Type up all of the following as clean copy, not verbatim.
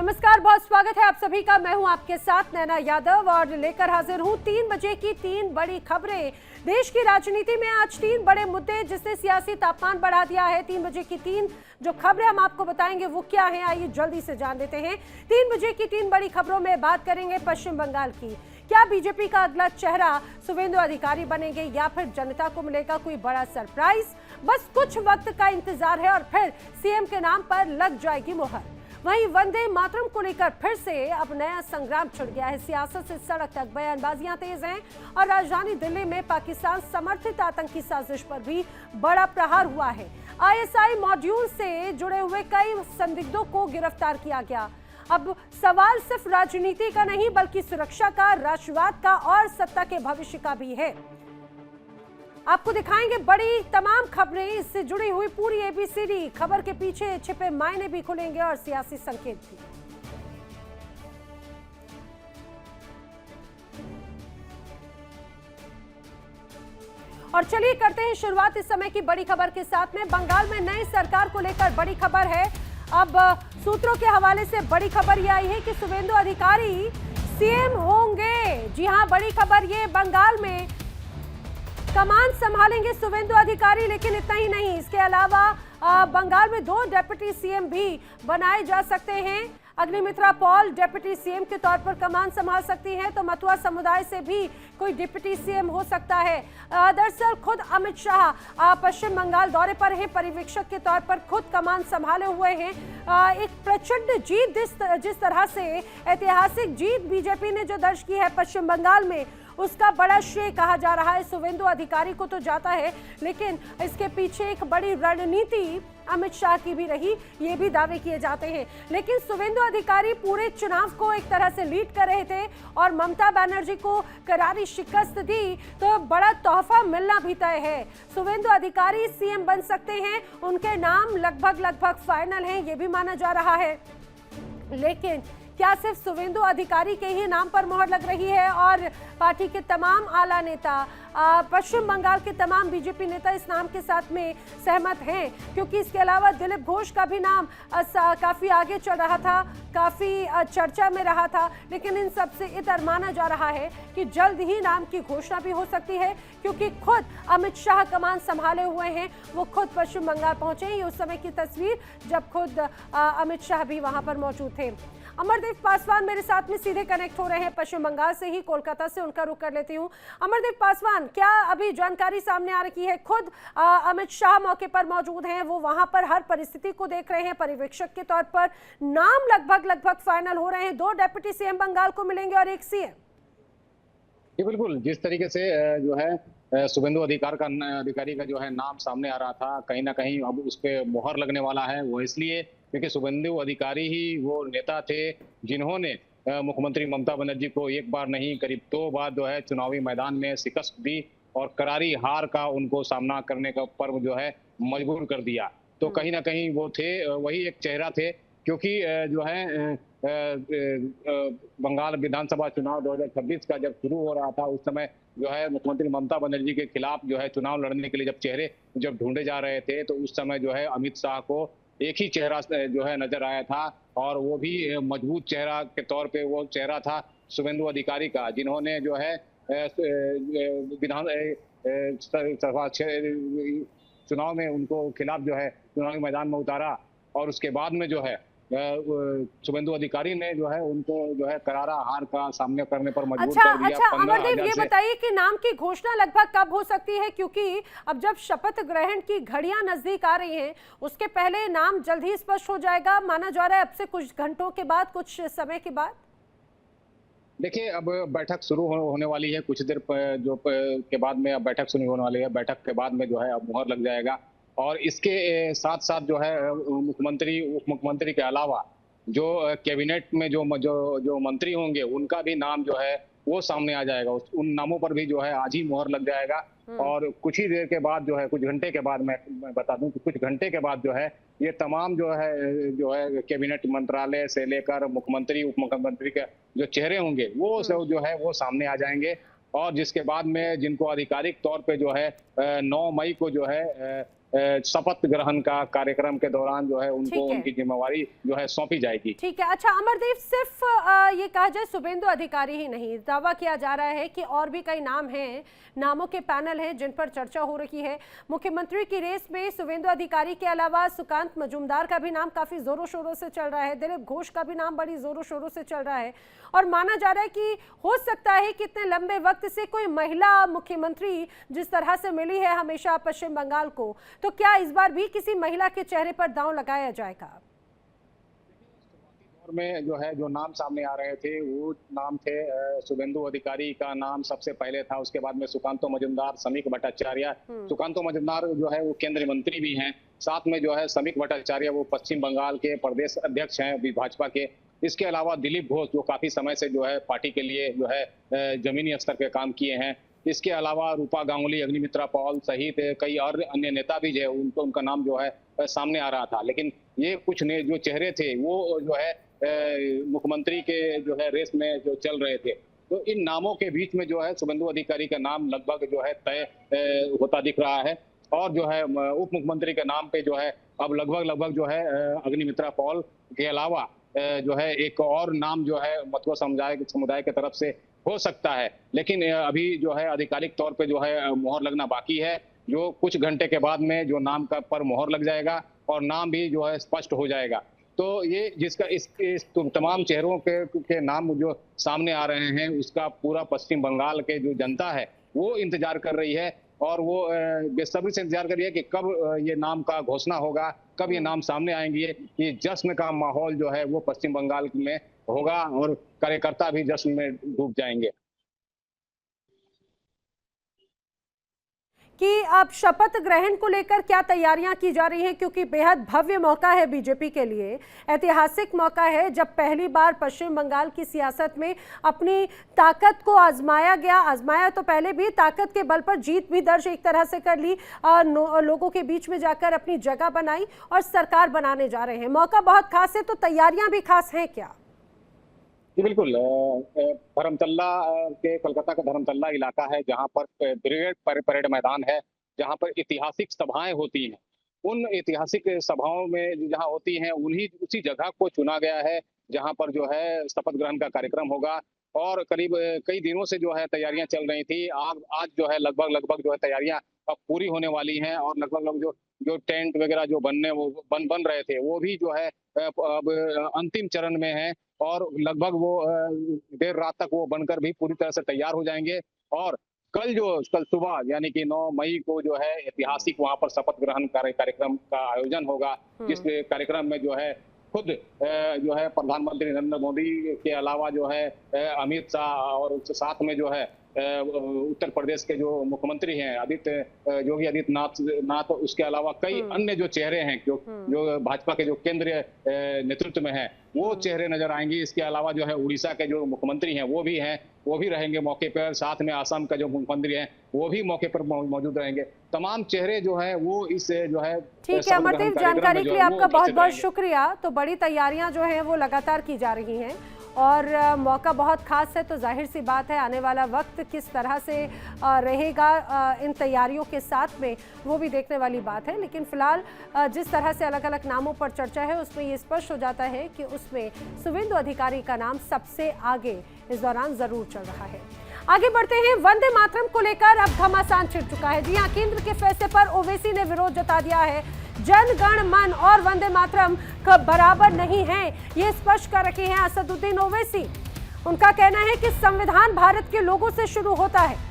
नमस्कार, बहुत स्वागत है आप सभी का। मैं हूं आपके साथ नैना यादव और लेकर हाजिर हूं 3 बजे की 3 बड़ी खबरें। देश की राजनीति में आज 3 बड़े मुद्दे जिसने सियासी तापमान बढ़ा दिया है। 3 बजे की 3 जो खबरें हम आपको बताएंगे वो क्या है, आइए जल्दी से जान लेते हैं। 3 बजे की 3 बड़ी खबरों में बात करेंगे पश्चिम बंगाल की। क्या बीजेपी का अगला चेहरा शुवेंदु अधिकारी बनेंगे या फिर जनता को मिलेगा कोई बड़ा सरप्राइज? बस कुछ वक्त का इंतजार है और फिर सीएम के नाम पर लग जाएगी मुहर। वहीं वंदे मातरम को लेकर फिर से अब नया संग्राम छिड़ गया है। सियासत से सड़क तक बयानबाजियां तेज हैं और राजधानी दिल्ली में पाकिस्तान समर्थित आतंकी साजिश पर भी बड़ा प्रहार हुआ है। आईएसआई मॉड्यूल से जुड़े हुए कई संदिग्धों को गिरफ्तार किया गया। अब सवाल सिर्फ राजनीति का नहीं बल्कि सुरक्षा का, राष्ट्रवाद का और सत्ता के भविष्य का भी है। आपको दिखाएंगे बड़ी तमाम खबरें, इससे जुड़ी हुई पूरी एबीसीडी। खबर के पीछे छिपे मायने भी खुलेंगे और सियासी संकेत भी। और चलिए करते हैं शुरुआत इस समय की बड़ी खबर के साथ में। बंगाल में नई सरकार को लेकर बड़ी खबर है। अब सूत्रों के हवाले से बड़ी खबर यह आई है कि शुवेंदु अधिकारी सीएम होंगे। जी हां, बड़ी खबर ये, बंगाल में कमान संभालेंगे शुवेंदु अधिकारी। लेकिन इतना ही नहीं, इसके अलावा बंगाल में 2 डिप्टी सीएम भी बनाए जा सकते हैं। अग्निमित्रा पॉल डिप्टी सीएम के तौर पर कमान संभाल सकती हैं, तो मथुरा समुदाय से भी कोई डिप्टी सीएम हो सकता है। दरअसल खुद अमित शाह पश्चिम बंगाल दौरे पर हैं, पर्यवेक्षक के तौर पर खुद कमान संभाले हुए हैं। एक प्रचंड जीत जिस तरह से ऐतिहासिक जीत बीजेपी ने जो दर्ज की है पश्चिम बंगाल में, उसका बड़ा श्रेय कहा जा रहा है शुवेंदु अधिकारी को तो जाता है, लेकिन इसके पीछे एक बड़ी रणनीति अमित शाह की भी रही, ये भी दावे किए जाते हैं। लेकिन शुवेंदु अधिकारी पूरे चुनाव को एक तरह से लीड कर रहे थे और ममता बनर्जी को करारी शिकस्त दी, तो बड़ा तोहफा मिलना भी तय है। शुवेंदु अधिकारी सीएम बन सकते हैं, उनके नाम लगभग फाइनल हैं, ये भी माना जा रहा है। लेकिन क्या सिर्फ शुवेंदु अधिकारी के ही नाम पर मोहर लग रही है और पार्टी के तमाम आला नेता, पश्चिम बंगाल के तमाम बीजेपी नेता इस नाम के साथ में सहमत हैं? क्योंकि इसके अलावा दिलीप घोष का भी नाम काफी आगे चल रहा था, काफी चर्चा में रहा था। लेकिन इन सबसे इतर माना जा रहा है कि जल्द ही नाम की घोषणा भी हो सकती है, क्योंकि खुद अमित शाह कमान संभाले हुए हैं, वो खुद पश्चिम बंगाल पहुंचे। ये उस समय की तस्वीर जब खुद अमित शाह भी वहां पर मौजूद थे। अमरदेव पासवान मेरे साथ में सीधे कनेक्ट हो रहे हैं पश्चिम बंगाल से ही, कोलकाता से उनका रुख कर लेती हूं। अमरदेव पासवान, क्या अभी जानकारी सामने आ रही है? खुद अमित शाह मौके पर मौजूद हैं, वो वहां पर हर परिस्थिति को देख रहे हैं पर्यवेक्षक के तौर पर। नाम लगभग फाइनल हो रहे हैं, 2 डिप्टी सीएम बंगाल को मिलेंगे और 1 सीएम। जी बिल्कुल, जिस तरीके से जो है शुवेंदु अधिकारी का जो है नाम सामने आ रहा था, कहीं ना कहीं अब उस पर मोहर लगने वाला है। वो इसलिए क्योंकि शुवेंदु अधिकारी ही वो नेता थे जिन्होंने मुख्यमंत्री ममता बनर्जी को एक बार नहीं करीब 2 बार जो है चुनावी मैदान में शिकस्त दी और करारी हार का उनको सामना करने का पर जो है मजबूर कर दिया। तो कहीं ना कहीं वो थे, वही एक चेहरा थे। क्योंकि जो है बंगाल विधानसभा चुनाव 2026 का जब शुरू हो रहा था, उस समय जो है मुख्यमंत्री ममता बनर्जी के खिलाफ जो है चुनाव लड़ने के लिए जब चेहरे ढूंढे जा रहे थे, तो उस समय जो है अमित शाह को एक ही चेहरा जो है नजर आया था, और वो भी मजबूत चेहरा के तौर पे वो चेहरा था शुवेंदु अधिकारी का, जिन्होंने जो है विधानसभा चुनाव में उनको खिलाफ जो है चुनावी मैदान में उतारा। और उसके बाद में जो है शुवेंदु अधिकारी ने जो है उनको जो है करारा हार का सामना करने पर मजबूर कर दिया। अच्छा अमरदेव, ये बताइए कि नाम की घोषणा लगभग कब हो सकती है? क्योंकि अब जब शपथ ग्रहण की घड़ियां नजदीक आ रही हैं, उसके पहले नाम जल्द ही स्पष्ट हो जाएगा, माना जा रहा है अब से कुछ घंटों के बाद, कुछ समय के बाद। देखिए, अब बैठक शुरू होने वाली है, कुछ देर के बाद में अब बैठक शुरू होने वाली है। बैठक के बाद में जो है अब मुहर लग जाएगा, और इसके साथ साथ जो है मुख्यमंत्री, उप मुख्यमंत्री के अलावा जो कैबिनेट में जो मंत्री होंगे, उनका भी नाम जो है वो सामने आ जाएगा। उन नामों पर भी जो है आज ही मुहर लग जाएगा। और कुछ ही देर के बाद जो है, कुछ घंटे के बाद, मैं बता दूं कि कुछ घंटे के बाद जो है ये तमाम जो है कैबिनेट मंत्रालय से लेकर मुख्यमंत्री, उप मुख्यमंत्री के जो चेहरे होंगे वो सब जो है वो सामने आ जाएंगे। और जिसके बाद में जिनको आधिकारिक तौर पे जो है 9 मई को जो है शपथ ग्रहण का कार्यक्रम के दौरान जो है उनको ठीक है। उनकी जिम्मेवारी जो है सौंपी जाएगी। ठीक है। अच्छा अमरदीप, सिर्फ ये कहा जाए शुभेंदु अधिकारी ही नहीं, दावा किया जा रहा है कि और भी कई नाम हैं, नामों के पैनल हैं जिन पर चर्चा हो रही है। मुख्यमंत्री की रेस में शुभेंदु अधिकारी के अलावा सुकांत मजूमदार का भी नाम काफी जोरों शोरों से चल रहा है, दिलीप घोष का भी नाम बड़ी जोरों शोरों से चल रहा है, और माना जा रहा है कि हो सकता है कि इतने लंबे वक्त से कोई महिला मुख्यमंत्री जिस तरह से मिली है हमेशा पश्चिम बंगाल को, तो क्या इस बार भी किसी महिला के चेहरे पर दांव लगाया जाएगा? दौर में जो है जो नाम सामने आ रहे थे वो नाम थे शुभेंदु अधिकारी का नाम सबसे पहले था, उसके बाद में सुकांतो मजूमदार, समीक भट्टाचार्य। सुकांतो मजूमदार जो है वो केंद्रीय मंत्री भी हैं, साथ में जो है समीक भट्टाचार्य वो पश्चिम बंगाल के प्रदेश अध्यक्ष हैं अभी भाजपा के। इसके अलावा दिलीप घोष जो काफी समय से जो है पार्टी के लिए जो है जमीनी स्तर पे काम किए हैं। इसके अलावा रूपा गांगुली, अग्निमित्रा पॉल सहित कई और अन्य नेता भी जो है उनका नाम जो है सामने आ रहा था, लेकिन ये कुछ जो चेहरे थे वो जो है मुख्यमंत्री के जो है रेस में जो चल रहे थे, तो इन नामों के बीच में जो है शुभेंदु अधिकारी का नाम लगभग जो है तय होता दिख रहा है। और जो है उप मुख्यमंत्री के नाम पे जो है अब लगभग जो है अग्निमित्रा पॉल के अलावा जो है एक और नाम जो है मतवा समुदाय के तरफ से हो सकता है, लेकिन अभी जो है आधिकारिक तौर पे जो है मोहर लगना बाकी है। जो कुछ घंटे के बाद में जो नाम का पर मोहर लग जाएगा और नाम भी जो है स्पष्ट हो जाएगा। तो ये जिसका इस तमाम चेहरों के नाम जो सामने आ रहे हैं उसका पूरा पश्चिम बंगाल के जो जनता है वो इंतजार कर रही है, और वो बेसब्री से इंतजार कर रही है कि कब ये नाम का घोषणा होगा, कब ये नाम सामने आएंगे। ये जश्न का माहौल जो है वो पश्चिम बंगाल में होगा और कार्यकर्ता भी जश्न में डूब जाएंगे। कि अब शपथ ग्रहण को लेकर क्या तैयारियां की जा रही हैं, क्योंकि बेहद भव्य मौका है बीजेपी के लिए, ऐतिहासिक मौका है जब पहली बार पश्चिम बंगाल की सियासत में अपनी ताकत को आजमाया तो पहले भी, ताकत के बल पर जीत भी दर्ज एक तरह से कर ली, लोगों के बीच में जाकर अपनी जगह बनाई और सरकार बनाने जा रहे हैं। मौका बहुत खास है, तो तैयारियां भी खास हैं क्या? जी बिल्कुल, धर्मतल्ला के कोलकाता का धर्मतल्ला इलाका है जहां पर ब्रिगेड परेड मैदान है, जहां पर ऐतिहासिक सभाएं होती हैं। उन ऐतिहासिक सभाओं में जहां होती हैं उसी जगह को चुना गया है जहां पर जो है शपथ ग्रहण का कार्यक्रम होगा। और करीब कई दिनों से जो है तैयारियां चल रही थी। आज जो है लगभग जो है तैयारियां अब पूरी होने वाली हैं, और लगभग जो टेंट वगैरह जो बन रहे थे वो भी जो है अब अंतिम चरण में है, और लगभग वो देर रात तक वो बनकर भी पूरी तरह से तैयार हो जाएंगे। और कल सुबह यानी कि 9 मई को जो है ऐतिहासिक वहां पर शपथ ग्रहण कार्यक्रम का आयोजन होगा, जिस कार्यक्रम में जो है खुद जो है प्रधानमंत्री नरेंद्र मोदी के अलावा जो है अमित शाह, और उसके साथ में जो है उत्तर प्रदेश के जो मुख्यमंत्री हैं योगी आदित्यनाथ, उसके अलावा कई अन्य जो चेहरे हैं जो भाजपा के जो केंद्रीय नेतृत्व में हैं वो चेहरे नजर आएंगे। इसके अलावा जो है उड़ीसा के जो मुख्यमंत्री हैं वो भी रहेंगे मौके पर, साथ में आसाम का जो मुख्यमंत्री हैं वो भी मौके पर मौजूद रहेंगे। तमाम चेहरे जो है वो इस जो है। ठीक है अमरदीप, जानकारी के लिए आपका बहुत बहुत शुक्रिया। तो बड़ी तैयारियां जो है वो लगातार की जा रही हैं और मौका बहुत खास है, तो जाहिर सी बात है आने वाला वक्त किस तरह से रहेगा इन तैयारियों के साथ में वो भी देखने वाली बात है। लेकिन फिलहाल जिस तरह से अलग अलग नामों पर चर्चा है उसमें ये स्पष्ट हो जाता है कि उसमें शुभेंदु अधिकारी का नाम सबसे आगे इस दौरान जरूर चल रहा है। आगे बढ़ते हैं, वंदे मातरम को लेकर अब घमासान छिड़ चुका है। जी हां, केंद्र के फैसले पर ओवैसी ने विरोध जता दिया है। जन गण मन और वंदे मातरम का बराबर नहीं है, ये स्पष्ट कर रखे हैं असदुद्दीन ओवैसी। उनका कहना है कि संविधान भारत के लोगों से शुरू होता है।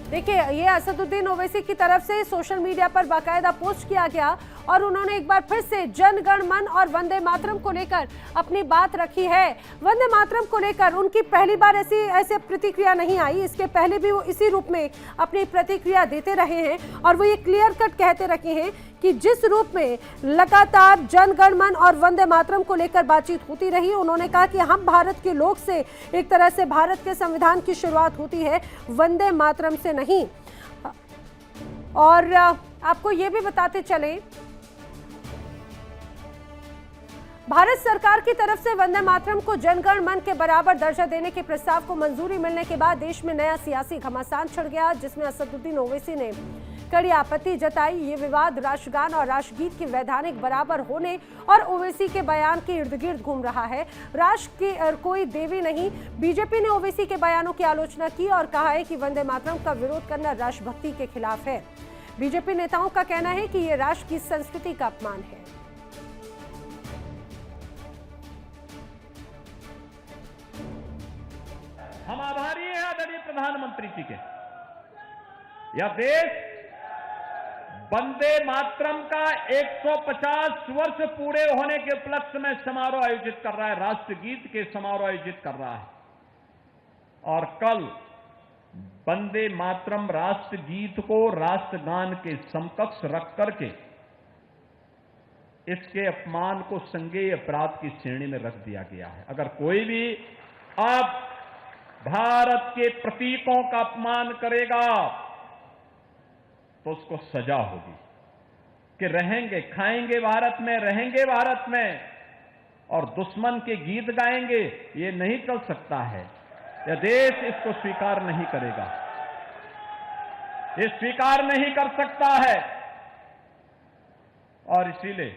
देखिए, ये असदुद्दीन ओवैसी की तरफ से सोशल मीडिया पर बाकायदा पोस्ट किया गया और उन्होंने एक बार फिर से जन गण मन और वंदे मातरम को लेकर अपनी बात रखी है। वंदे मातरम को लेकर उनकी पहली बार ऐसे प्रतिक्रिया नहीं आई, इसके पहले भी वो इसी रूप में अपनी प्रतिक्रिया देते रहे हैं और वो ये क्लियर कट कहते रखे हैं कि जिस रूप में लगातार जन गण मन और वंदे मातरम को लेकर बातचीत होती रही, उन्होंने कहा कि हम भारत के लोग से एक तरह से भारत के संविधान की शुरुआत होती है, वंदे मातरम से नहीं। और आपको ये भी बताते चले, भारत सरकार की तरफ से वंदे मातरम को जनगण मन के बराबर दर्जा देने के प्रस्ताव को मंजूरी मिलने के बाद देश में नया सियासी घमासान छिड़ गया, जिसमें असदुद्दीन ओवैसी ने कड़ी आपत्ति जताई। ये विवाद राष्ट्रगान और राष्ट्रगीत के वैधानिक बराबर होने और ओवैसी के बयान के इर्द गिर्द घूम रहा है। राष्ट्र की कोई देवी नहीं। बीजेपी ने ओवैसी के बयानों की आलोचना की और कहा है कि वंदे मातरम का विरोध करना राष्ट्रभक्ति के खिलाफ है। बीजेपी नेताओं का कहना है कि ये राष्ट्र की संस्कृति का अपमान है। हम आभारी हैं आदरणीय प्रधानमंत्री जी के। यह देश वंदे मातरम का 150 वर्ष पूरे होने के उपलक्ष्य में समारोह आयोजित कर रहा है, राष्ट्रगीत के समारोह आयोजित कर रहा है। और कल वंदे मातरम राष्ट्रगीत को राष्ट्रगान के समकक्ष रख करके इसके अपमान को संज्ञेय अपराध की श्रेणी में रख दिया गया है। अगर कोई भी अब भारत के प्रतीकों का अपमान करेगा तो उसको सजा होगी कि रहेंगे, खाएंगे भारत में, रहेंगे भारत में और दुश्मन के गीत गाएंगे। ये नहीं चल सकता है। यह देश इसको स्वीकार नहीं करेगा, ये स्वीकार नहीं कर सकता है। और इसीलिए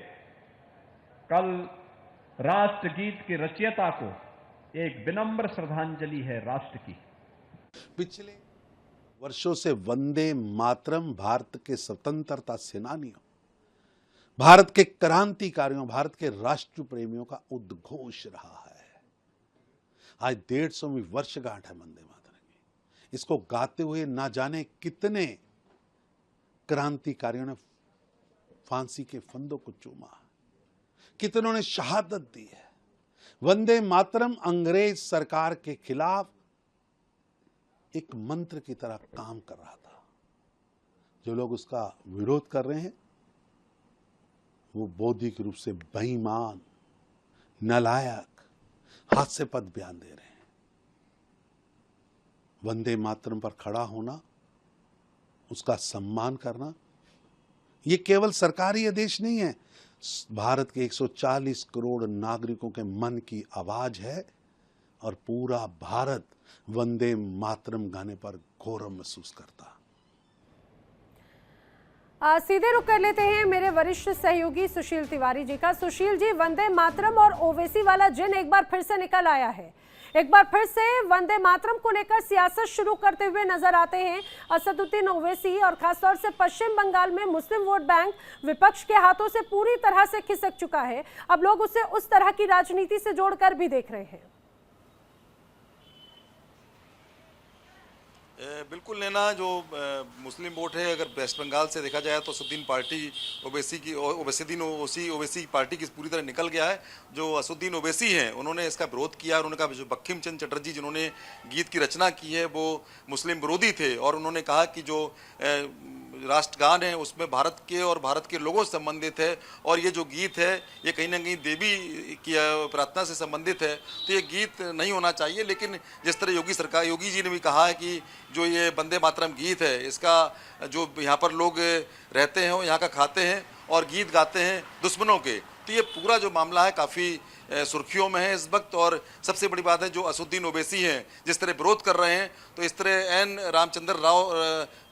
कल राष्ट्रगीत के रचयिता को एक विनम्र श्रद्धांजलि है राष्ट्र की। पिछले वर्षों से वंदे मातरम भारत के स्वतंत्रता सेनानियों, भारत के क्रांतिकारियों, भारत के राष्ट्र प्रेमियों का उद्घोष रहा है। आज 150वीं वर्षगांठ है वंदे मातरम की। इसको गाते हुए ना जाने कितने क्रांतिकारियों ने फांसी के फंदों को चूमा, कितनों ने शहादत दी है। वंदे मातरम अंग्रेज सरकार के खिलाफ एक मंत्र की तरह काम कर रहा था। जो लोग उसका विरोध कर रहे हैं वो बौद्धिक रूप से बेईमान, नालायक, हास्यास्पद बयान दे रहे हैं। वंदे मातरम पर खड़ा होना, उसका सम्मान करना, ये केवल सरकारी आदेश नहीं है, भारत के 140 करोड़ नागरिकों के मन की आवाज है। और पूरा भारत वंदे मातरम गाने पर गौरव महसूस करता। सीधे रुक कर लेते हैं मेरे वरिष्ठ सहयोगी सुशील तिवारी जी का। सुशील जी, वंदे मातरम और ओवैसी वाला जिन एक बार फिर से निकल आया है। एक बार फिर से वंदे मातरम को लेकर सियासत शुरू करते हुए नजर आते हैं असदुद्दीन ओवैसी, और खासतौर से पश्चिम बंगाल में मुस्लिम वोट बैंक विपक्ष के हाथों से पूरी तरह से खिसक चुका है। अब लोग उसे उस तरह की राजनीति से जोड़कर भी देख रहे हैं। बिल्कुल नैना, जो मुस्लिम वोट है अगर वेस्ट बंगाल से देखा जाए तो असदुद्दीन पार्टी ओवैसी पार्टी की पूरी तरह निकल गया है। जो असदुद्दीन ओवैसी हैं उन्होंने इसका विरोध किया। उन्होंने कहा जो बंकिम चंद्र चटर्जी जिन्होंने गीत की रचना की है वो मुस्लिम विरोधी थे, और उन्होंने कहा कि जो राष्ट्रगान है उसमें भारत के और भारत के लोगों से संबंधित है, और ये जो गीत है ये कहीं ना कहीं देवी की प्रार्थना से संबंधित है, तो ये गीत नहीं होना चाहिए। लेकिन जिस तरह योगी जी ने भी कहा है कि जो ये वंदे मातरम गीत है इसका जो यहाँ पर लोग रहते हैं यहाँ का खाते हैं और गीत गाते हैं दुश्मनों के, तो ये पूरा जो मामला है काफ़ी सुर्खियों में है इस वक्त। और सबसे बड़ी बात है जो असदुद्दीन ओवैसी हैं जिस तरह विरोध कर रहे हैं, तो इस तरह एन रामचंद्र राव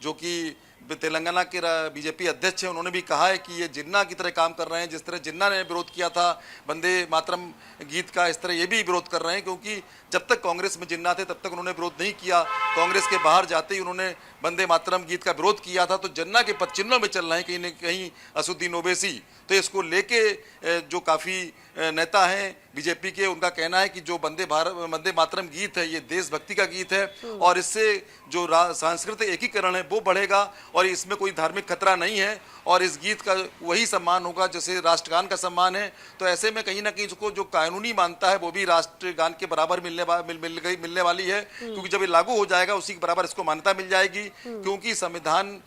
जो कि तेलंगाना के बीजेपी अध्यक्ष हैं, उन्होंने भी कहा है कि ये जिन्ना की तरह काम कर रहे हैं। जिस तरह जिन्ना ने विरोध किया था वंदे मातरम गीत का, इस तरह ये भी विरोध कर रहे हैं, क्योंकि जब तक कांग्रेस में जिन्ना थे तब तक उन्होंने विरोध नहीं किया। कांग्रेस के बाहर जाते ही उन्होंने वंदे मातरम गीत का विरोध किया था। तो जिन्ना के पद चिन्हों में चल रहे हैं कहीं न कहीं असदुद्दीन ओवैसी। तो इसको लेके जो काफ़ी नेता हैं बीजेपी के, उनका कहना है कि जो वंदे मातरम गीत है ये देशभक्ति का गीत है, और इससे जो सांस्कृतिक एकीकरण है वो बढ़ेगा, और इसमें कोई धार्मिक खतरा नहीं है, और इस गीत का वही सम्मान होगा जैसे राष्ट्रगान का सम्मान है। तो ऐसे में कहीं ना कहीं इसको जो कानूनी मानता है वो भी राष्ट्रगान के बराबर मिलने वाली है, क्योंकि जब ये लागू हो जाएगा उसी के बराबर इसको मान्यता मिल जाएगी। क्योंकि संविधान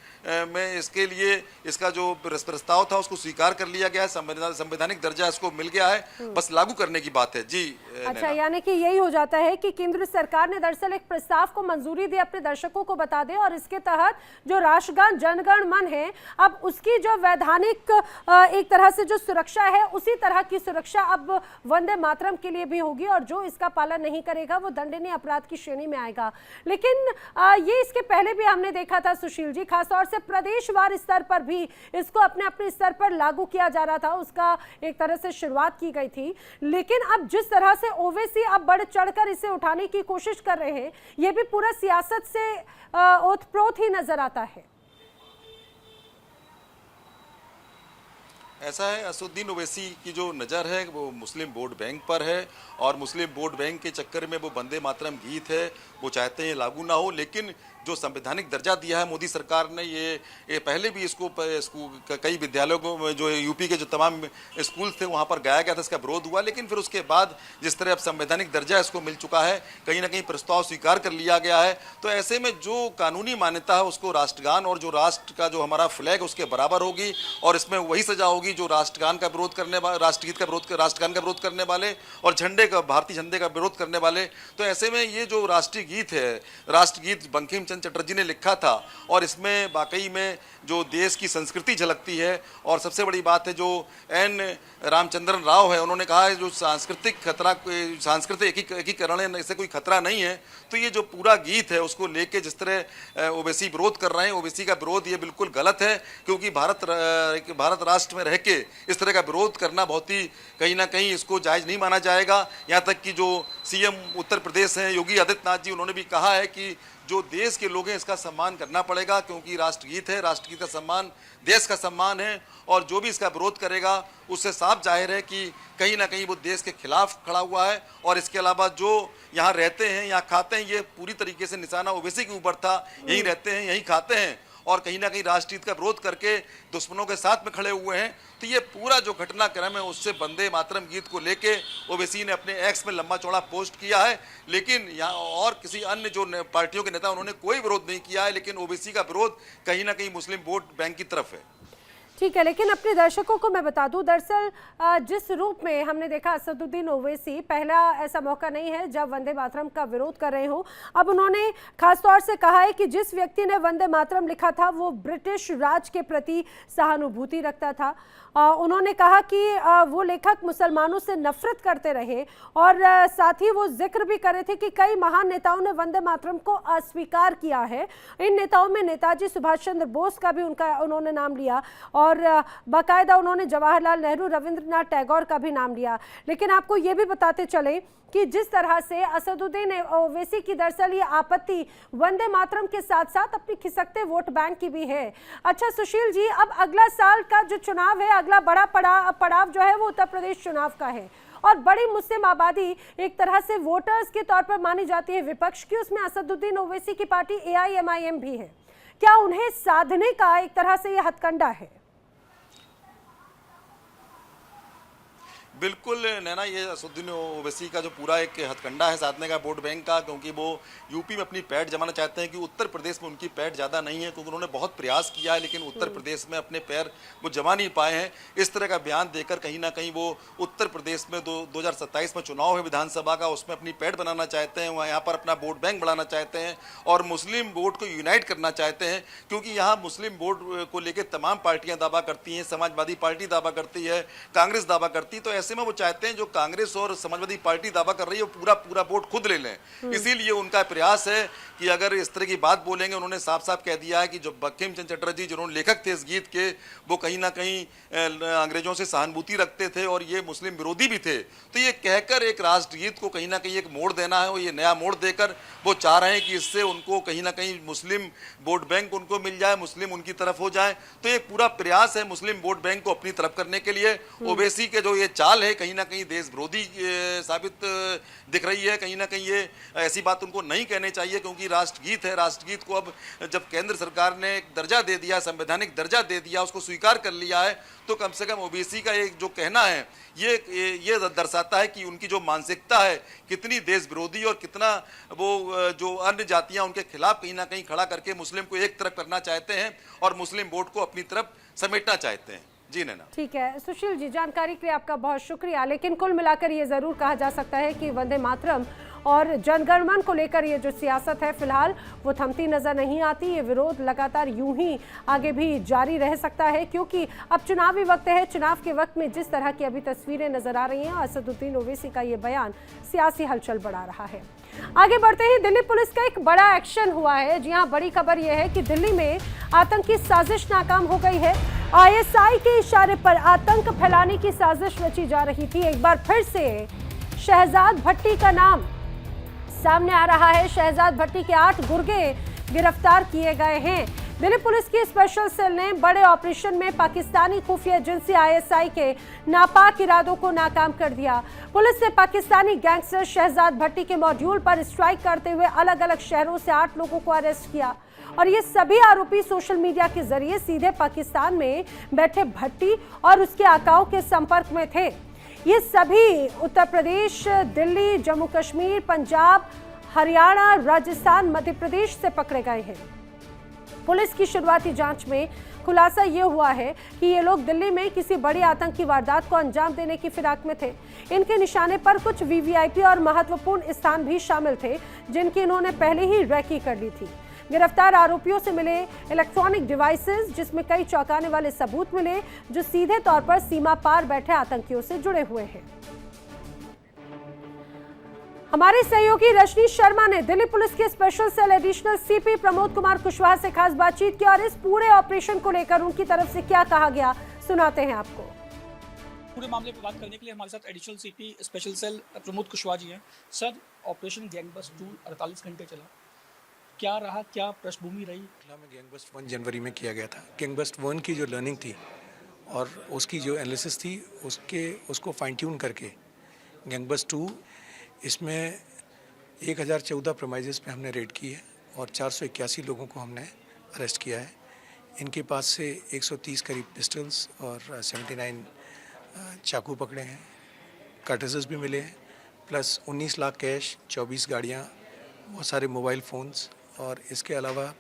में इसके लिए इसका जो प्रस्ताव था उसको स्वीकार कर लिया गया है, संवैधानिक दर्जा इसको मिल गया है। है, बस लागू करने की बात है। जी अच्छा, यानी कि यही हो जाता है कि केंद्र सरकार ने दरअसल एक प्रस्ताव को मंजूरी दी, अपने दर्शकों को बता दें, और इसके तहत जो राष्ट्रगान जनगण मन है, अब उसकी जो वैधानिक एक तरह से जो सुरक्षा है, उसी तरह की सुरक्षा अब वंदे मातरम के लिए भी होगी, और जो इसका पालन नहीं करेगा वो दंडनीय अपराध की श्रेणी में आएगा। लेकिन ये इसके पहले भी हमने देखा था सुशील जी, खासतौर से प्रदेशवार स्तर पर भी इसको अपने अपने स्तर पर लागू किया जा रहा था, उसका एक तरह से शुरुआत की गई थी। लेकिन अब जिस तरह से ओवैसी अब बढ़ चढ़कर इसे उठाने की कोशिश कर रहे हैं, यह भी पूरा सियासत से ओतप्रोत ही नजर आता है। ऐसा है, असदुद्दीन ओवैसी की जो नज़र है वो मुस्लिम वोट बैंक पर है, और मुस्लिम वोट बैंक के चक्कर में वो वंदे मातरम गीत है वो चाहते हैं लागू ना हो। लेकिन जो संवैधानिक दर्जा दिया है मोदी सरकार ने, ये पहले भी इसको कई विद्यालयों में जो यूपी के जो तमाम स्कूल थे वहाँ पर गाया गया था, इसका विरोध हुआ। लेकिन फिर उसके बाद जिस तरह अब संवैधानिक दर्जा इसको मिल चुका है, कहीं ना कहीं प्रस्ताव स्वीकार कर लिया गया है, तो ऐसे में जो कानूनी मान्यता है उसको राष्ट्रगान और जो राष्ट्र का जो हमारा फ्लैग उसके बराबर होगी, और इसमें वही सजा होगी जो राष्ट्रगान का विरोध करने वाले, राष्ट्रगीत का विरोध, राष्ट्रगान का विरोध करने वाले और झंडे का, भारतीय झंडे का विरोध करने वाले। तो ऐसे में ये जो राष्ट्रीय गीत है, राष्ट्रगीत बंकिम चंद्र चटर्जी ने लिखा था, और इसमें वाकई में जो देश की संस्कृति झलकती है। और सबसे बड़ी बात है जो एन रामचंद्रन राव है, उन्होंने कहा है जो सांस्कृतिक खतरा, सांस्कृतिक एकीकरण है, इससे कोई खतरा नहीं है। तो ये जो पूरा गीत है उसको लेके जिस तरह ओवैसी विरोध कर रहे हैं, ओवैसी का विरोध ये बिल्कुल गलत है, क्योंकि भारत राष्ट्र में रह के इस तरह का विरोध करना बहुत ही कहीं ना कहीं इसको जायज़ नहीं माना जाएगा। यहाँ तक कि जो सीएम उत्तर प्रदेश हैं योगी आदित्यनाथ जी, उन्होंने भी कहा है कि जो देश के लोग हैं इसका सम्मान करना पड़ेगा, क्योंकि राष्ट्रगीत है, राष्ट्रगीत का सम्मान देश का सम्मान है, और जो भी इसका विरोध करेगा उससे साफ जाहिर है कि कहीं ना कहीं वो देश के खिलाफ खड़ा हुआ है। और इसके अलावा जो यहाँ रहते हैं, यहाँ खाते हैं, ये पूरी तरीके से निशाना ओवैसी के ऊपर था, यहीं रहते हैं, यहीं खाते हैं, और कहीं ना कहीं राष्ट्रगीत का विरोध करके दुश्मनों के साथ में खड़े हुए हैं। तो ये पूरा जो घटनाक्रम है उससे वंदे मातरम गीत को लेके ओवैसी ने अपने एक्स में लंबा चौड़ा पोस्ट किया है। लेकिन यहाँ और किसी अन्य जो पार्टियों के नेता उन्होंने कोई विरोध नहीं किया है, लेकिन ओवैसी का विरोध कहीं ना कहीं मुस्लिम वोट बैंक की तरफ है। ठीक है, लेकिन अपने दर्शकों को मैं बता दूं, दरअसल जिस रूप में हमने देखा असदुद्दीन ओवैसी, पहला ऐसा मौका नहीं है जब वंदे मातरम का विरोध कर रहे हो। अब उन्होंने खासतौर से कहा है कि जिस व्यक्ति ने वंदे मातरम लिखा था वो ब्रिटिश राज के प्रति सहानुभूति रखता था। उन्होंने कहा कि वो लेखक मुसलमानों से नफरत करते रहे, और साथ ही वो जिक्र भी कर रहे थे कि कई महान नेताओं ने वंदे मातरम को अस्वीकार किया है। इन नेताओं में नेताजी सुभाष चंद्र बोस का भी उन्होंने नाम लिया, और बाकायदा उन्होंने जवाहरलाल नेहरू, रविंद्रनाथ टैगोर का भी नाम लिया। लेकिन आपको ये भी बताते चले कि जिस तरह से असदुद्दीन ओवैसी की दरअसल ये आपत्ति वंदे मातरम के साथ साथ अपनी खिसकते वोट बैंक की भी है। अच्छा सुशील जी, अब अगला साल का जो चुनाव है, अगला बड़ा पड़ाव जो है वो उत्तर प्रदेश चुनाव का है, और बड़ी मुस्लिम आबादी एक तरह से वोटर्स के तौर पर मानी जाती है विपक्ष की, उसमें असदुद्दीन ओवैसी की पार्टी AIMIM भी है। क्या उन्हें साधने का एक तरह से ये हथकंडा है? बिल्कुल नैना, ये असदुद्दीन ओवैसी का जो पूरा एक हथकंडा है साधने का वोट बैंक का, क्योंकि वो यूपी में अपनी पैठ जमाना चाहते हैं कि उत्तर प्रदेश में उनकी पैठ ज़्यादा नहीं है, क्योंकि उन्होंने बहुत प्रयास किया है लेकिन उत्तर प्रदेश में अपने पैर वो जमा नहीं पाए हैं। इस तरह का बयान देकर कहीं ना कहीं वो उत्तर प्रदेश में 2027 में चुनाव है विधानसभा का, उसमें अपनी पैठ बनाना चाहते हैं, वहाँ यहाँ पर अपना वोट बैंक बढ़ाना चाहते हैं और मुस्लिम वोट को यूनाइट करना चाहते हैं, क्योंकि यहाँ मुस्लिम वोट को लेकर तमाम पार्टियाँ दावा करती हैं, समाजवादी पार्टी दावा करती है, कांग्रेस दावा करती है। तो ऐसे में वो चाहते हैं जो कांग्रेस और समाजवादी पार्टी दावा कर रही है वो पूरा वोट खुद ले लें। इसीलिए उनका प्रयास है कि अगर इस तरह की बात बोलेंगे, उन्होंने साफ साफ कह दिया है कि जो बंकिम चंद्र चटर्जी जिन्होंने लेखक थे इस गीत के, वो कहीं ना कहीं अंग्रेजों से सहानुभूति रखते थे और ये मुस्लिम विरोधी भी थे। तो ये कहकर एक राष्ट्रगीत को कहीं ना कहीं एक मोड़ देना है, और ये नया मोड़ देकर वो चाह रहे हैं कि इससे उनको कहीं ना कहीं मुस्लिम वोट बैंक उनको मिल जाए, मुस्लिम उनकी तरफ हो जाए। तो एक पूरा प्रयास है मुस्लिम वोट बैंक को अपनी तरफ करने के लिए। ओवैसी के जो ये चाल है कहीं ना कहीं देश विरोधी साबित दिख रही है। कहीं ना कहीं ये ऐसी बात उनको नहीं कहनी चाहिए, क्योंकि राष्ट्रगीत है। राष्ट्रगीत को अब जब केंद्र सरकार ने एक दर्जा दे दिया, संवैधानिक दर्जा दे दिया, उसको स्वीकार कर लिया है, तो कम से कम ओबीसी का एक जो कहना है ये दर्शाता है कि उनकी जो मानसिकता है कितनी देश विरोधी और कितना वो जो अन्य जातियां उनके खिलाफ कहीं ना कहीं खड़ा करके मुस्लिम को एक तरफ करना चाहते हैं और मुस्लिम वोट को अपनी तरफ समेटना चाहते हैं। जी नैना। ठीक है सुशील जी, जानकारी के लिए आपका बहुत शुक्रिया। लेकिन कुल मिलाकर ये जरूर कहा जा सकता है कि वंदे मातरम और जनगणमन को लेकर ये जो सियासत है फिलहाल वो थमती नजर नहीं आती। ये विरोध लगातार यूं ही आगे भी जारी रह सकता है, क्योंकि अब चुनावी वक्त है। चुनाव के वक्त में जिस तरह की अभी तस्वीरें नजर आ रही हैं, असदुद्दीन ओवैसी का ये बयान सियासी हलचल बढ़ा रहा है। आगे बढ़ते ही दिल्ली पुलिस का एक बड़ा एक्शन हुआ है। जी हाँ, बड़ी खबर यह है कि दिल्ली में आतंकी साजिश नाकाम हो गई है। आईएसआई के इशारे पर आतंक फैलाने की साजिश रची जा रही थी। एक बार फिर से शहजाद भट्टी का नाम सामने आ रहा है। शहजाद भट्टी के 8 गुर्गे गिरफ्तार किए गए हैं। दिल्ली पुलिस की स्पेशल सेल ने बड़े ऑपरेशन में पाकिस्तानी खुफिया एजेंसी आईएसआई के नापाक इरादों को नाकाम कर दिया। पुलिस ने पाकिस्तानी गैंगस्टर शहजाद भट्टी के मॉड्यूल पर स्ट्राइक करते हुए अलग अलग शहरों से 8 लोगों को अरेस्ट किया और ये सभी आरोपी सोशल मीडिया के जरिए सीधे पाकिस्तान में बैठे भट्टी और उसके आकाओं के संपर्क में थे। ये सभी उत्तर प्रदेश, दिल्ली, जम्मू कश्मीर, पंजाब, हरियाणा, राजस्थान, मध्य प्रदेश से पकड़े गए हैं। पुलिस की शुरुआती जांच में खुलासा ये हुआ है कि ये लोग दिल्ली में किसी बड़ी आतंकी वारदात को अंजाम देने की फिराक में थे। इनके निशाने पर कुछ वीवीआईपी और महत्वपूर्ण स्थान भी शामिल थे, जिनकी इन्होंने पहले ही रैकी कर ली थी। गिरफ्तार आरोपियों से मिले इलेक्ट्रॉनिक डिवाइसेस, जिसमें कई चौंकाने वाले सबूत मिले जो सीधे तौर पर सीमा पार बैठे आतंकियों से जुड़े हुए हैं। हमारे सहयोगी रजनीश शर्मा ने दिल्ली पुलिस के special cell additional CP Pramod Kumar Kushwaha से खास बातचीत की और इस पूरे ऑपरेशन को लेकर उनकी तरफ से क्या कहा गया सुनाते हैं आपको। पूरे मामले पर बात करने के लिए हमारे साथ additional CP special cell Pramod Kushwaha ji हैं। सर, ऑपरेशन गैंगबस्ट 2 48 घंटे चला, क्या रहा, क्या पृष्ठभूमि रही? गैंगबस्ट 1 जनवरी में किया गया था। गैंगबस्ट 1 की जो लर्निंग थी और उसकी जो एनालिसिस थी उसको फाइन ट्यून करके गैंगबस्ट 2, इसमें 1014 प्रमाइजेस पे हमने रेड की है और 481 लोगों को हमने अरेस्ट किया है। इनके पास से 130 करीब पिस्टल्स और 79 चाकू पकड़े हैं, कार्ट्रिजेस भी मिले हैं, प्लस 19 लाख कैश, 24 गाड़ियाँ, बहुत सारे मोबाइल फ़ोन्स और इसके अलावा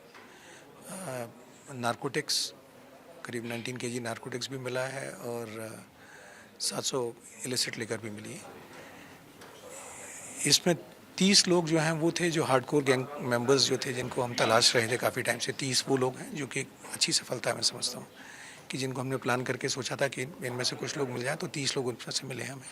नारकोटिक्स करीब 19 केजी नारकोटिक्स भी मिला है और 700 इलिसिट लिकर भी मिली है। इसमें 30 लोग जो हैं वो थे जो हार्डकोर गैंग मेंबर्स जो थे, जिनको हम तलाश रहे थे काफ़ी टाइम से। 30 वो लोग हैं जो कि अच्छी सफलता मैं समझता हूँ कि जिनको हमने प्लान करके सोचा था कि इनमें से कुछ लोग मिल जाएं, तो 30 लोग उनमें से मिले हमें,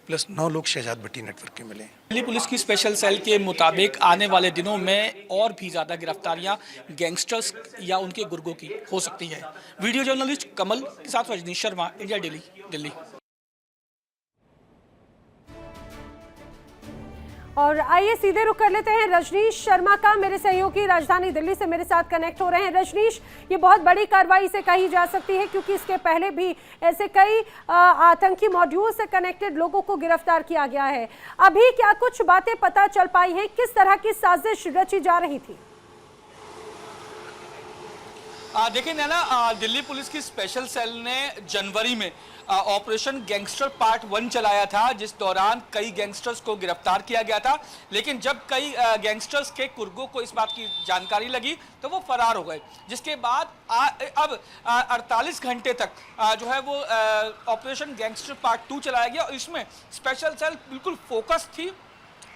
प्लस 9 लोग शहजाद भट्टी नेटवर्क के मिले। दिल्ली पुलिस की स्पेशल सेल के मुताबिक आने वाले दिनों में और भी ज़्यादा गिरफ्तारियां गैंगस्टर्स या उनके गुर्गों की हो सकती है। वीडियो जर्नलिस्ट कमल के साथ रजनीश शर्मा, इंडिया डेली, दिल्ली। और आइए सीधे रुख कर लेते हैं रजनीश शर्मा का। मेरे सहयोगी राजधानी दिल्ली से मेरे साथ कनेक्ट हो रहे हैं। रजनीश, ये बहुत बड़ी कार्रवाई से कही जा सकती है, क्योंकि इसके पहले भी ऐसे कई आतंकी मॉड्यूल से कनेक्टेड लोगों को गिरफ्तार किया गया है। अभी क्या कुछ बातें पता चल पाई हैं, किस तरह की साजिश रची जा रही थी? देखिए नैना, दिल्ली पुलिस की स्पेशल सेल ने जनवरी में ऑपरेशन गैंगस्टर पार्ट 1 चलाया था, जिस दौरान कई गैंगस्टर्स को गिरफ्तार किया गया था। लेकिन जब कई गैंगस्टर्स के कुर्गों को इस बात की जानकारी लगी तो वो फरार हो गए, जिसके बाद अब 48 घंटे तक जो है वो ऑपरेशन गैंगस्टर पार्ट 2 चलाया गया। और इसमें स्पेशल सेल बिल्कुल फोकस थी,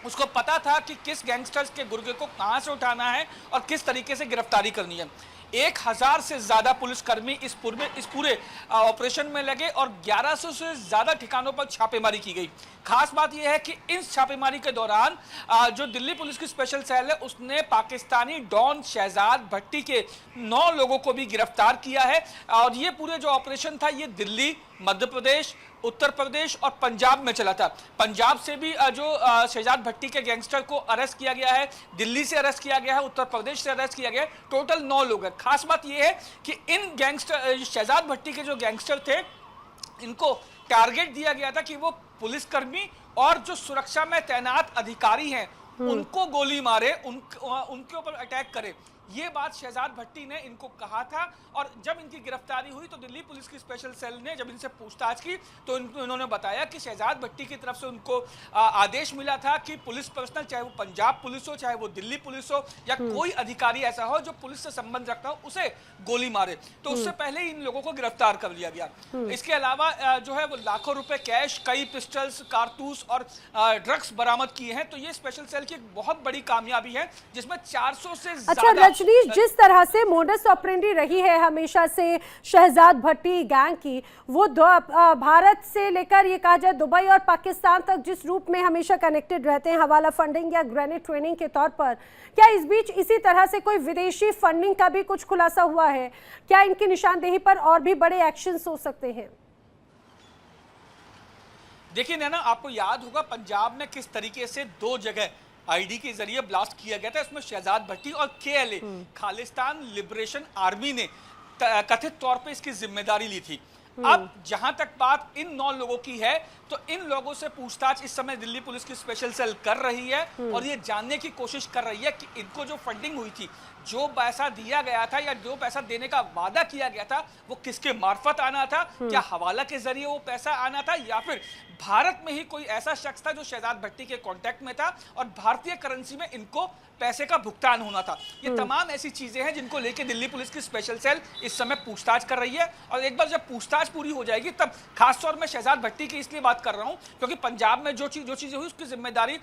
उसको पता था कि किस गैंगस्टर्स के गुर्गे को कहाँ से उठाना है और किस तरीके से गिरफ्तारी करनी है। 1000 से ज़्यादा पुलिसकर्मी इस पूरे ऑपरेशन में लगे और 1100 से ज़्यादा ठिकानों पर छापेमारी की गई। खास बात यह है कि इस छापेमारी के दौरान जो दिल्ली पुलिस की स्पेशल सेल है उसने पाकिस्तानी डॉन शहजाद भट्टी के 9 लोगों को भी गिरफ्तार किया है। और ये पूरे जो ऑपरेशन था ये दिल्ली, मध्य प्रदेश, उत्तर प्रदेश और पंजाब में चला था। पंजाब से भी जो शहजाद भट्टी के गैंगस्टर को अरेस्ट किया गया है, दिल्ली से अरेस्ट किया गया है, उत्तर प्रदेश से अरेस्ट किया गया है। टोटल 9 लोग हैं। खास बात यह है कि इन गैंगस्टर शहजाद भट्टी के जो गैंगस्टर थे, इनको टारगेट दिया गया था कि वो पुलिसकर्मी और जो सुरक्षा में तैनात अधिकारी हैं उनको गोली मारे, उनके ऊपर अटैक करे। ये बात शहजाद भट्टी ने इनको कहा था। और जब इनकी गिरफ्तारी हुई तो दिल्ली पुलिस की स्पेशल सेल ने जब इनसे पूछताछ की तो इन्होंने बताया कि शहजाद भट्टी की तरफ से उनको आदेश मिला था कि पुलिस पर्सनल, चाहे वो पंजाब पुलिस हो, चाहे वो दिल्ली पुलिस हो, या कोई अधिकारी ऐसा हो जो पुलिस से संबंध रखता हो, उसे गोली मारे। तो उससे पहले ही इन लोगों को गिरफ्तार कर लिया गया। इसके अलावा जो है वो लाखों रुपए कैश, कई पिस्टल्स, कारतूस और ड्रग्स बरामद किए हैं। तो ये स्पेशल सेल की एक बहुत बड़ी कामयाबी है, जिसमें 400 से अच्छा ज्यादा। रजनीश, जिस तरह से मोडस ऑपरेंडी रही है हमेशा से शहजाद भट्टी गैंग की, वो भारत से लेकर ये कहा जाए दुबई और पाकिस्तान तक जिस रूप में हमेशा कनेक्टेड रहते हैं, हवाला फंडिंग या ग्रेनेड ट्रेनिंग के तौर पर, क्या इस बीच इसी तरह से कोई विदेशी फंडिंग का भी कुछ खुलासा हुआ है? क्या इनकी निशानदेही पर और भी बड़े एक्शंस हो सकते हैं? देखिए नैना, आपको याद होगा पंजाब में किस तरीके से 2 जगह आईडी के जरिए ब्लास्ट किया गया था। इसमें शहजाद भट्टी और केएलए खालिस्तान लिबरेशन आर्मी ने कथित तौर पे इसकी जिम्मेदारी ली थी। अब जहां तक बात इन 9 लोगों की है, तो इन लोगों से पूछताछ इस समय दिल्ली पुलिस की स्पेशल सेल कर रही है और ये जानने की कोशिश कर रही है कि इनको जो फंडिंग हुई थी, जो पैसा दिया गया था या जो पैसा देने का वादा किया गया था, वो किसके मार्फत आना था? क्या हवाला के जरिए वो पैसा आना था, या फिर भारत में ही कोई ऐसा शख्स था जो शहजाद भट्टी के कांटेक्ट में था और भारतीय करेंसी में इनको पैसे का भुगतान होना था? ये तमाम ऐसी चीजें हैं जिनको लेके दिल्ली पुलिस की स्पेशल सेल इस समय पूछताछ कर रही है। और एक बार जब पूछताछ पूरी हो जाएगी, तब खासतौर में शहजाद भट्टी की इसलिए बात कर रहा हूं क्योंकि पंजाब में जो चीजें हुई उसकी जिम्मेदारी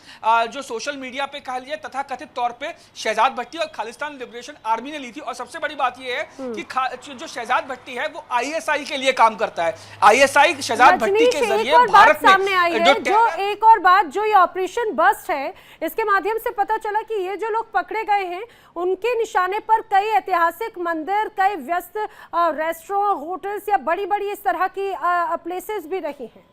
जो सोशल मीडिया पे कह लीजिए तथा कथित तौर पे शहजाद भट्टी और खालिस्तान लिबरेशन आर्मी ने ली थी। और सबसे बड़ी बात यह है कि जो शहजाद भट्टी है वो आईएसआई के लिए काम करता है। आईएसआई शहजाद भट्टी के जरिए भारत सामने आई है। जो एक और बात, जो ये ऑपरेशन बस्ट है, इसके माध्यम से पता चला कि ये जो लोग पकड़े गए हैं उनके निशाने पर कई ऐतिहासिक मंदिर, कई व्यस्त रेस्टोरेंट, होटल्स या बड़ी बड़ी इस तरह की प्लेसेस भी रही हैं।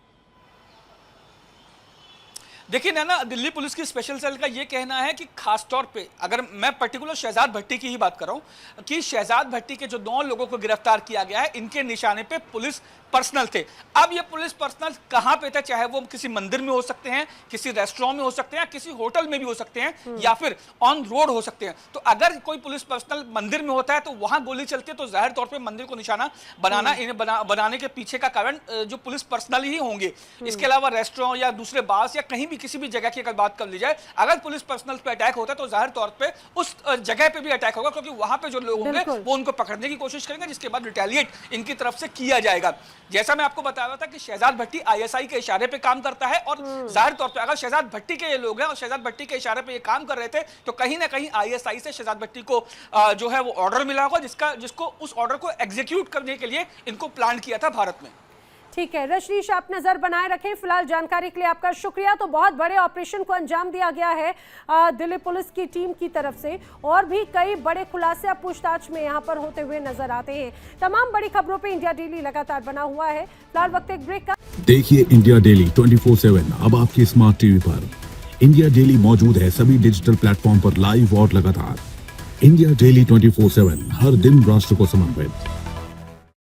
देखिए नैना, दिल्ली पुलिस की स्पेशल सेल का ये कहना है कि खासतौर पे अगर मैं पर्टिकुलर शहजाद भट्टी की ही बात कर रहा हूं कि शहजाद भट्टी के जो 9 लोगों को गिरफ्तार किया गया है, इनके निशाने पे पुलिस पर्सनल थे। अब ये पुलिस पर्सनल कहां पे थे, चाहे वो किसी मंदिर में हो सकते हैं, किसी रेस्टोरेंट में हो सकते हैं, किसी होटल में भी हो सकते हैं, या फिर ऑन रोड हो सकते हैं। तो अगर कोई पुलिस पर्सनल मंदिर में होता है तो वहां गोली चलती है, तो जाहिर तौर पे मंदिर को निशाना बनाने के पीछे का कारण जो पुलिस पर्सनल ही होंगे। इसके अलावा रेस्टोरेंट या दूसरे बास या कहीं भी किसी भी जगह की अगर बात कर ली जाए, अगर पुलिस पर्सनल पे अटैक होता है तो जाहिर तौर पे उस जगह पे भी अटैक होगा, क्योंकि वहां पे जो लोग होंगे वो उनको पकड़ने की कोशिश करेंगे, जिसके बाद रिटेलिएट इनकी तरफ से किया जाएगा। जैसा मैं आपको बता रहा था कि शहजाद भट्टी आईएसआई के इशारे पे काम करता है, और जाहिर तौर पे अगर शहजाद भट्टी के ये लोग हैं और शहजाद भट्टी के इशारे पे ये काम कर रहे थे, तो कहीं ना कहीं आईएसआई से शहजाद भट्टी को जो है वो ऑर्डर मिला होगा, जिसको उस ऑर्डर को एग्जीक्यूट करने के लिए इनको प्लान किया था भारत में। ठीक है रजनीश, आप नजर बनाए रखें। फिलहाल जानकारी के लिए आपका शुक्रिया। तो बहुत बड़े ऑपरेशन को अंजाम दिया गया है दिल्ली पुलिस की टीम की तरफ से, और भी कई बड़े खुलासे अब पूछताछ में यहाँ पर होते हुए नजर आते हैं। तमाम बड़ी खबरों पे इंडिया डेली लगातार बना हुआ है। फिलहाल वक्त एक ब्रेक का। देखिए इंडिया डेली 24/7 अब आपकी स्मार्ट टीवी पर। इंडिया डेली मौजूद है सभी डिजिटल प्लेटफॉर्म पर लाइव और लगातार। इंडिया डेली 24/7 हर दिन राष्ट्र को समर्पित।